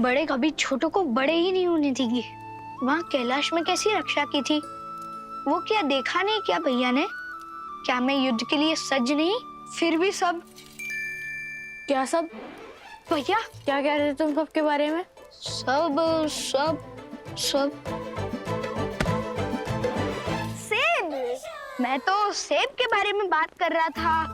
बड़े कभी छोटों को बड़े ही नहीं होने देंगे। वहाँ कैलाश में कैसी रक्षा की थी, वो क्या देखा नहीं क्या भैया ने? क्या मैं युद्ध के लिए सज्ज नहीं? फिर भी सब। क्या सब? भैया क्या कह रहे थे तुम सबके बारे में? सब सब सब सेब। मैं तो सेब के बारे में बात कर रहा था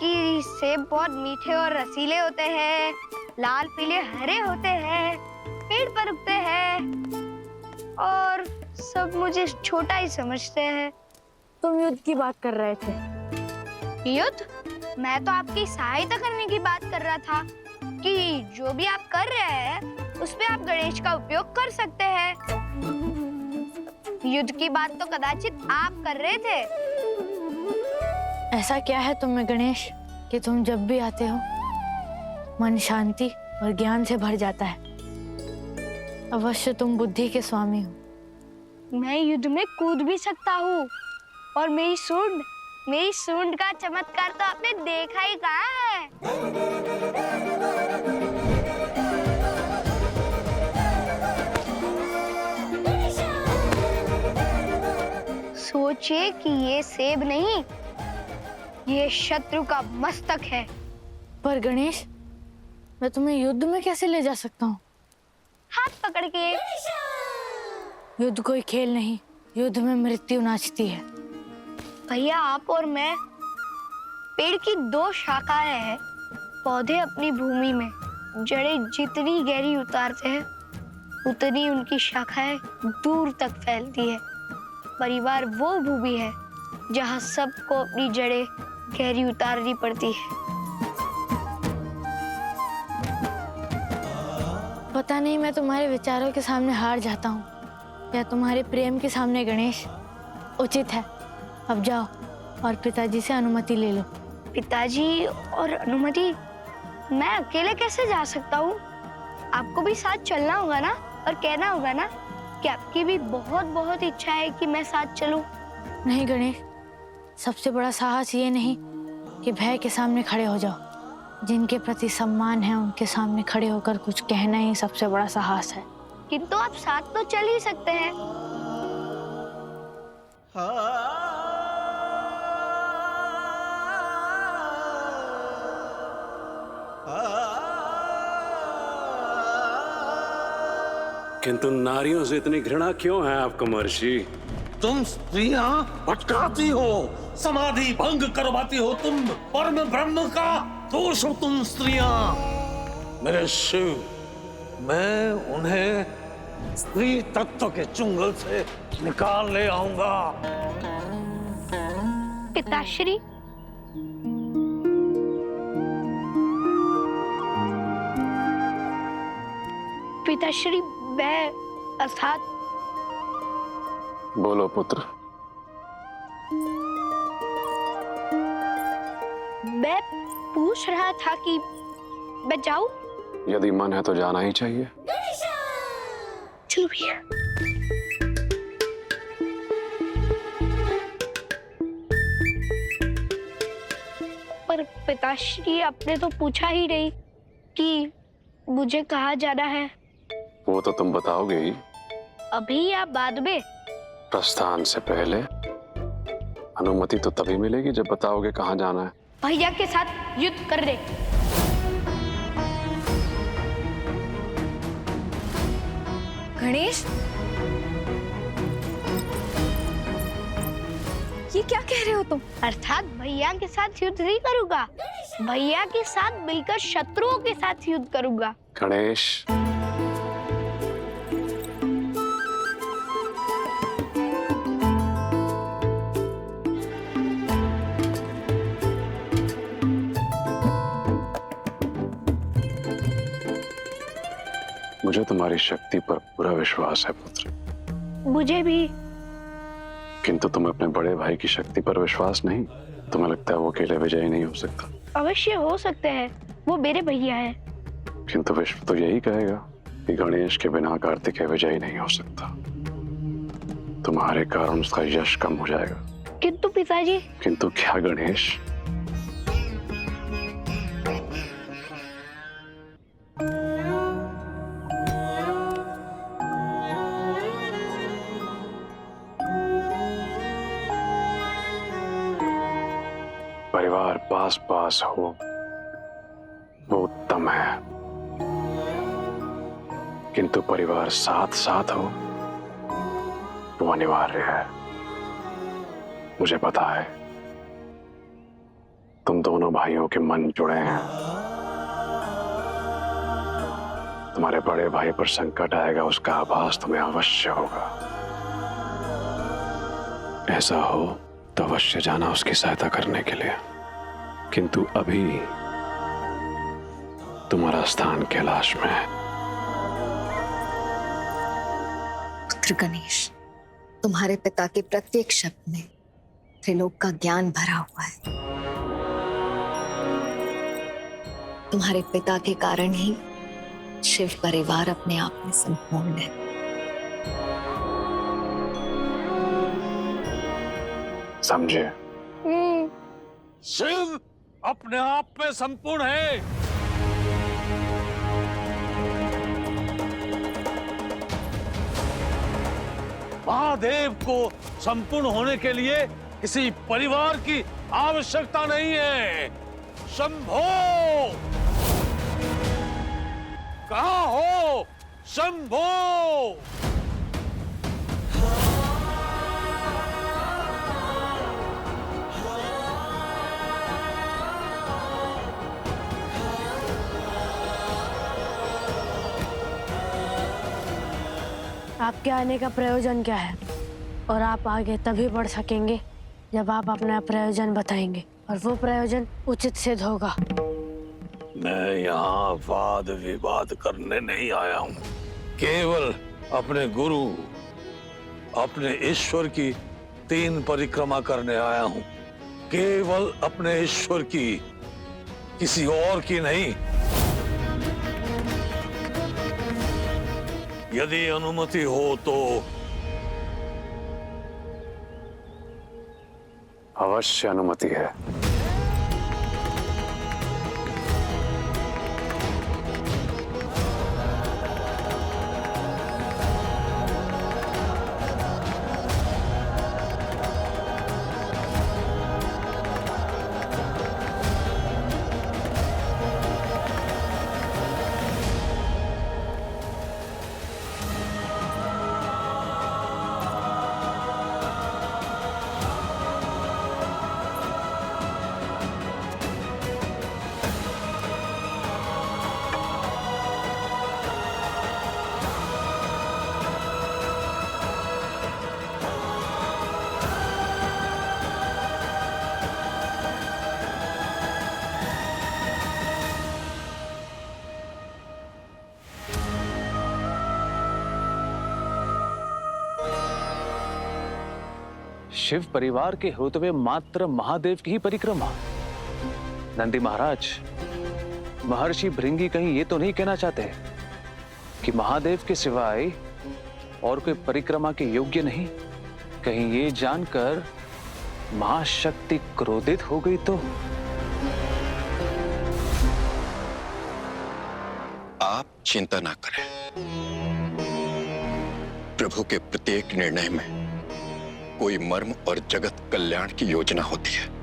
कि सेब बहुत मीठे और रसीले होते हैं, लाल पीले हरे होते हैं, पेड़ पर उगते हैं और सब मुझे छोटा ही समझते हैं। तुम युद्ध की बात कर रहे थे। युद्ध? मैं तो आपकी सहायता करने की बात कर रहा था कि जो भी आप कर रहे हैं उसमें आप गणेश का उपयोग कर सकते हैं। युद्ध की बात तो कदाचित आप कर रहे थे। ऐसा क्या है तुम में गणेश कि तुम जब भी आते हो मन शांति और ज्ञान से भर जाता है? अवश्य तुम बुद्धि के स्वामी हो। मैं युद्ध में कूद भी सकता हूँ और मेरी सूंड का चमत्कार तो आपने देखा ही कहाँ है। सोचिए कि ये सेब नहीं, ये शत्रु का मस्तक है। पर गणेश, मैं तुम्हें युद्ध में कैसे ले जा सकता हूँ? हाथ पकड़ के। युद्ध कोई खेल नहीं, युद्ध में मृत्यु नाचती है। भैया आप और मैं पेड़ की दो शाखाएं हैं। पौधे अपनी भूमि में जड़ें जितनी गहरी उतारते हैं उतनी उनकी शाखाएं दूर तक फैलती है। परिवार वो भूमि है जहाँ सबको अपनी जड़ें गहरी उतारनी पड़ती है। पता नहीं मैं तुम्हारे विचारों के सामने हार जाता हूँ या तुम्हारे प्रेम के सामने गणेश। उचित है, अब जाओ और पिताजी से अनुमति ले लो। पिताजी और अनुमति? मैं अकेले कैसे जा सकता हूँ? आपको भी साथ चलना होगा ना और कहना होगा ना कि आपकी भी बहुत बहुत इच्छा है कि मैं साथ चलूं। नहीं गणेश, सबसे बड़ा साहस ये नहीं कि भय के सामने खड़े हो जाओ। जिनके प्रति सम्मान है उनके सामने खड़े होकर कुछ कहना ही सबसे बड़ा साहस है। किंतु आप साथ तो चल ही सकते हैं। किंतु नारियों से इतनी घृणा क्यों है आपको महर्षि? तुम स्त्रियां भटकाती हो, समाधि भंग करवाती हो तुम, परम ब्रह्म का दोष हो तुम स्त्रियां। मेरे शिव, मैं उन्हें स्त्री तत्व के चुंगल से निकाल ले आऊंगा। पिताश्री, पिताश्री, मैं अर्थात। बोलो पुत्र। मैं पूछ रहा था कि मैं जाऊं? यदि मन है तो जाना ही चाहिए। चलो भैया। पर पिताश्री, आपने तो पूछा ही नहीं कि मुझे कहाँ जाना है। वो तो तुम बताओगे ही। अभी या बाद में? प्रस्थान से पहले। अनुमति तो तभी मिलेगी जब बताओगे कहाँ जाना है। भैया के साथ युद्ध करने। गणेश, ये क्या कह रहे हो तुम? अर्थात भैया के साथ युद्ध नहीं करूंगा, भैया के साथ मिलकर शत्रुओं के साथ युद्ध करूंगा। गणेश, मुझे तुम्हारी शक्ति पर पूरा विश्वास है पुत्र। मुझे भी। किंतु तुम्हें अपने बड़े भाई की शक्ति पर विश्वास नहीं? तुम्हें लगता है वो अकेले विजयी नहीं हो सकता? अवश्य हो सकते हैं, वो मेरे भैया हैं। किंतु विश्व तो यही कहेगा कि गणेश के बिना कार्तिकेय विजयी नहीं हो सकता। तुम्हारे कारण उसका यश कम हो जाएगा। किंतु पिताजी। किंतु क्या गणेश? परिवार पास पास हो वो उत्तम है, किंतु परिवार साथ साथ हो वो अनिवार्य है। मुझे पता है तुम दोनों भाइयों के मन जुड़े हैं। तुम्हारे बड़े भाई पर संकट आएगा उसका आभास तुम्हें अवश्य होगा। ऐसा हो तो अवश्य जाना उसकी सहायता करने के लिए, किंतु अभी तुम्हारा स्थान कैलाश में है। पुत्र गणेश, तुम्हारे पिता के प्रत्येक शब्द में त्रिलोक का ज्ञान भरा हुआ है। तुम्हारे पिता के कारण ही शिव परिवार अपने आप में संपूर्ण है। समझे? शिव अपने आप में संपूर्ण है। महादेव को संपूर्ण होने के लिए किसी परिवार की आवश्यकता नहीं है। शंभो, कहाँ हो शंभो? आपके आने का प्रयोजन क्या है? और आप आगे तभी बढ़ सकेंगे जब आप अपना प्रयोजन बताएंगे, और वो प्रयोजन उचित सिद्ध होगा। मैं यहाँ वाद विवाद करने नहीं आया हूँ, केवल अपने गुरु, अपने ईश्वर की 3 परिक्रमा करने आया हूँ। केवल अपने ईश्वर की, किसी और की नहीं। यदि अनुमति हो तो अवश्य अनुमति है। शिव परिवार के होते हुए मात्र महादेव की ही परिक्रमा? नंदी महाराज, महर्षि भृंगी कहीं ये तो नहीं कहना चाहते कि महादेव के सिवाय और कोई परिक्रमा के योग्य नहीं? कहीं ये जानकर महाशक्ति क्रोधित हो गई तो? आप चिंता ना करें। प्रभु के प्रत्येक निर्णय में कोई मर्म और जगत कल्याण की योजना होती है।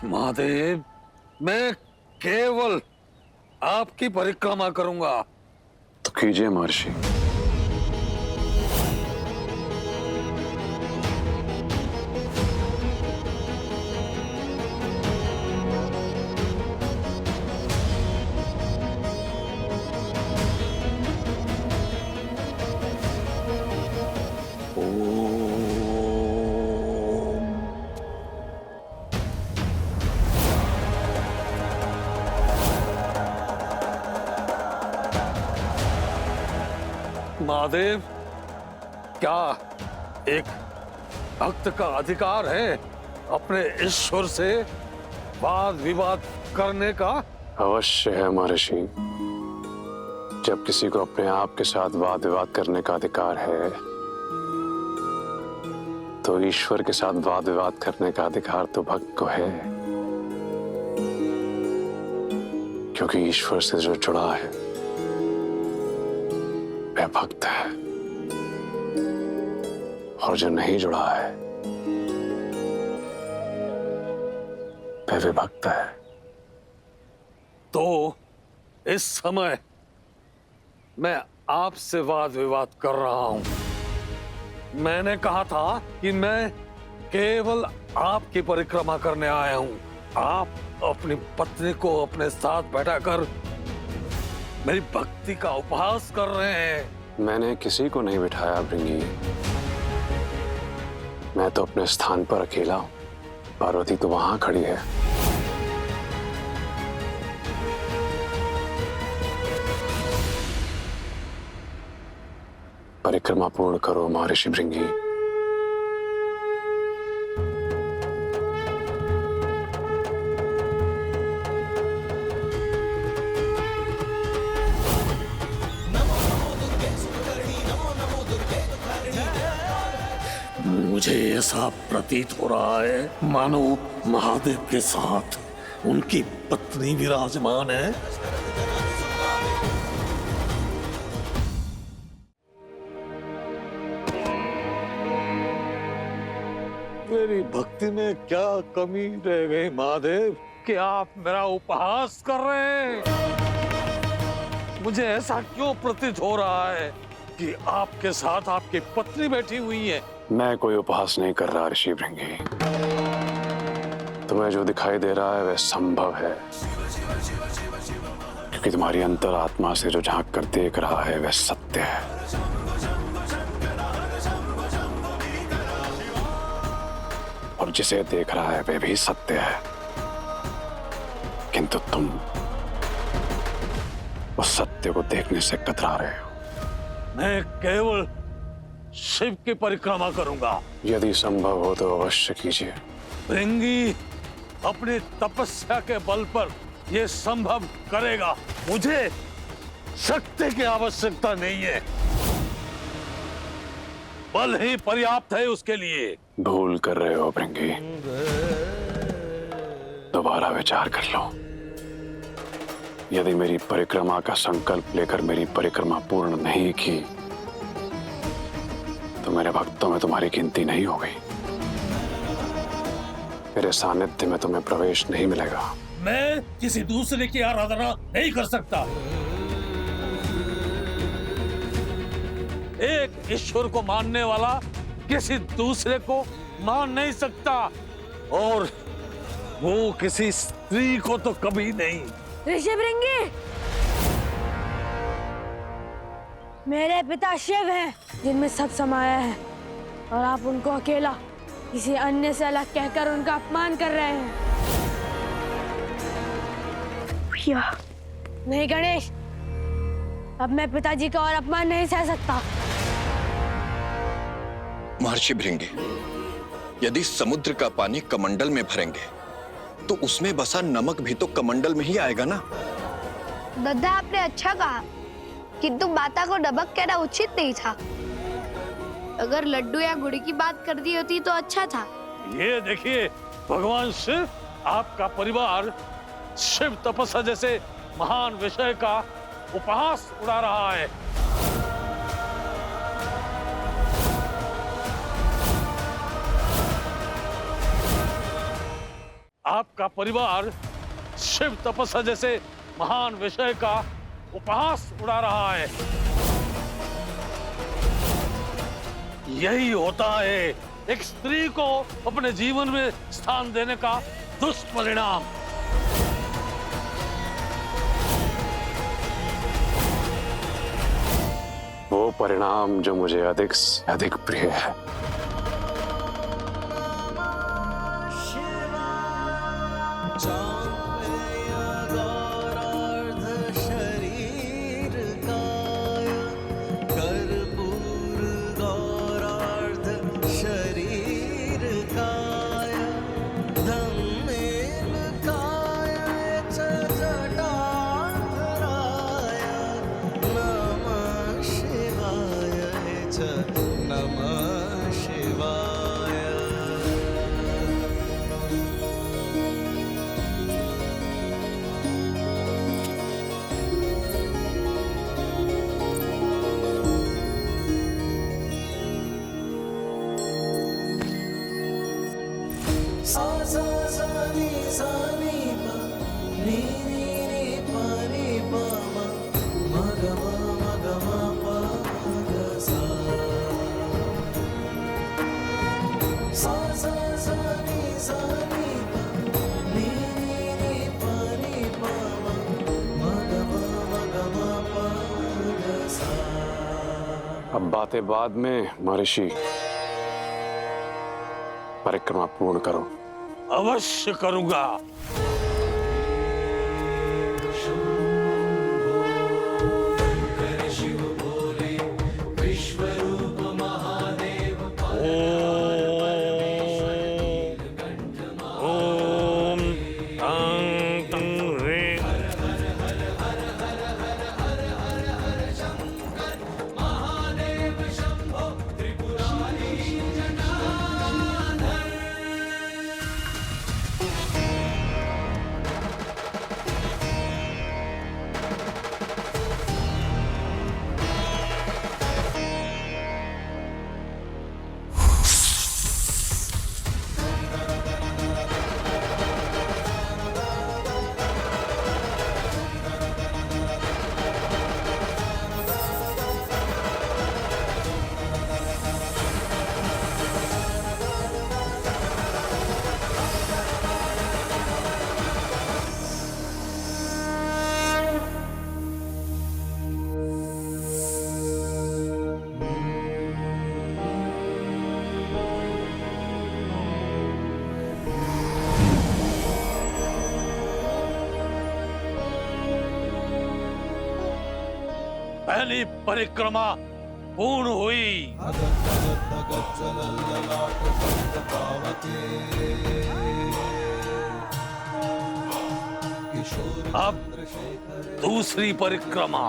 महादेव, मैं केवल आपकी परिक्रमा करूंगा। तो कीजिए महर्षि। महादेव, क्या एक भक्त का अधिकार है अपने ईश्वर से वाद विवाद करने का? अवश्य है महर्षि। जब किसी को अपने आप के साथ वाद विवाद करने का अधिकार है, तो ईश्वर के साथ वाद विवाद करने का अधिकार तो भक्त को है, क्योंकि ईश्वर से जो जुड़ा है वह भक्त है, और जो नहीं जुड़ा है वह विभक्त है। तो इस समय मैं आपसे वाद विवाद कर रहा हूं। मैंने कहा था कि मैं केवल आपकी परिक्रमा करने आया हूं। आप अपनी पत्नी को अपने साथ बैठाकर मेरी भक्ति का उपहास कर रहे हैं। मैंने किसी को नहीं बिठाया भृंगी। मैं तो अपने स्थान पर अकेला हूं। पार्वती तो वहां खड़ी है। परिक्रमा पूर्ण करो महर्षि भृंगी। मुझे ऐसा प्रतीत हो रहा है मानो महादेव के साथ उनकी पत्नी विराजमान है। मेरी भक्ति में क्या कमी रह गई महादेव कि आप मेरा उपहास कर रहे हैं? मुझे ऐसा क्यों प्रतीत हो रहा है कि आपके साथ आपकी पत्नी बैठी हुई है? मैं कोई उपहास नहीं कर रहा ऋषि भृंगी। तुम्हें जो दिखाई दे रहा है वह संभव है, क्योंकि तुम्हारी अंतरात्मा से जो झांक कर देख रहा है वह सत्य है। और जिसे देख रहा है वह भी सत्य है, किंतु तुम उस सत्य को देखने से कतरा रहे हो। मैं केवल शिव की परिक्रमा करूंगा। यदि संभव हो तो अवश्य कीजिए। भृंगी अपनी तपस्या के बल पर यह संभव करेगा। मुझे शक्ति की आवश्यकता नहीं है, बल ही पर्याप्त है उसके लिए। भूल कर रहे हो भृंगी। दोबारा विचार कर लो। यदि मेरी परिक्रमा का संकल्प लेकर मेरी परिक्रमा पूर्ण नहीं की तो मेरे भक्तों में तुम्हारी गिनती नहीं हो गई। मेरे सानिध्य में तुम्हें प्रवेश नहीं मिलेगा। मैं किसी दूसरे की आराधना नहीं कर सकता। एक ईश्वर को मानने वाला किसी दूसरे को मान नहीं सकता, और वो किसी स्त्री को तो कभी नहीं। ऋषि भृंगी, मेरे पिता शिव हैं, जिनमें सब समाया है, और आप उनको अकेला किसी अन्य से अलग कहकर उनका अपमान कर रहे हैं। नहीं गणेश, अब मैं पिताजी का और अपमान नहीं सह सकता। महर्षि भृंगी, यदि समुद्र का पानी कमंडल में भरेंगे तो उसमें बसा नमक भी तो कमंडल में ही आएगा ना। दद्दा, आपने अच्छा कहा, किंतु माता को नमक कहना उचित नहीं था। अगर लड्डू या गुड़ की बात कर दी होती तो अच्छा था। ये देखिए, भगवान शिव, आपका परिवार शिव तपस्या जैसे महान विषय का उपहास उड़ा रहा है। आपका परिवार शिव तपस्या जैसे महान विषय का उपहास उड़ा रहा है। यही होता है एक स्त्री को अपने जीवन में स्थान देने का दुष्परिणाम। वो परिणाम जो मुझे अधिक से अधिक प्रिय है। शरीर काया कर नमः शिवाय। सा सा सा नी सा नी पा नी नी नी पा नी पा मा मा ग मा पा ग सा। सा सा सा नी पा नी नी नी पा नी पा मा ग मा पा ग सा। अब बातें बाद में महर्षि, परिक्रमा पूर्ण करो। अवश्य करूंगा। ओम तां तुं रे। पहली परिक्रमा पूर्ण हुई। अब दूसरी परिक्रमा।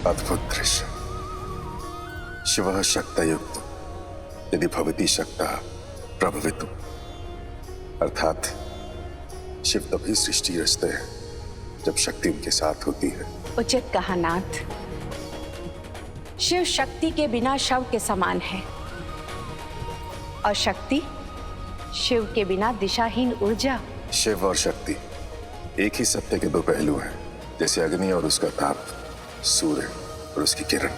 अद्भुत दृश्य। शिवः शक्तयुक्तो यदि भवति शक्तः प्रभवितुम्, अर्थात शिव तभी सृष्टि रचते हैं जब शक्ति उनके साथ होती है। उचित कहा नाथ। शिव शक्ति के बिना शव के समान है और शक्ति शिव के बिना दिशाहीन ऊर्जा। शिव और शक्ति एक ही सत्य के दो पहलू हैं, जैसे अग्नि और उसका ताप, सूर्य और उसकी किरण।